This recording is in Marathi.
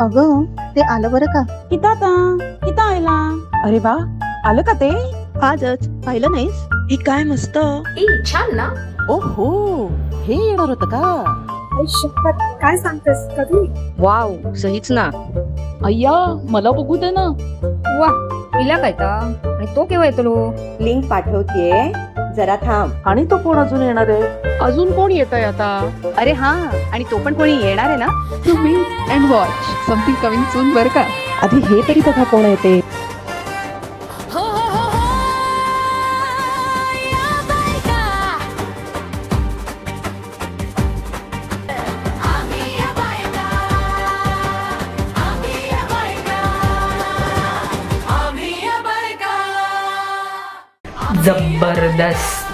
अगं ते आलं बरं का? किता आयला? अरे वा, आलं का ते? आजच पाहिलं नाहीस? हे काय मस्त. छान ना. ओहो, हे येणार होतं का? काय सांगतेस कधी? वाव, सहीच ना. अय्या मला बघू दे ना. वा हिला काय ता आणि तो केव्हा येतो? लिंक पाठवतीये, जरा थांब. आणि तो कोण अजून येणार आहे? अजून कोण येतंय आता? अरे हा, आणि तो पण कोणी येणार आहे ना? तुम्ही and watch something coming soon बर का. आधी हे तरी बघा कोण येते. जबरदस्त.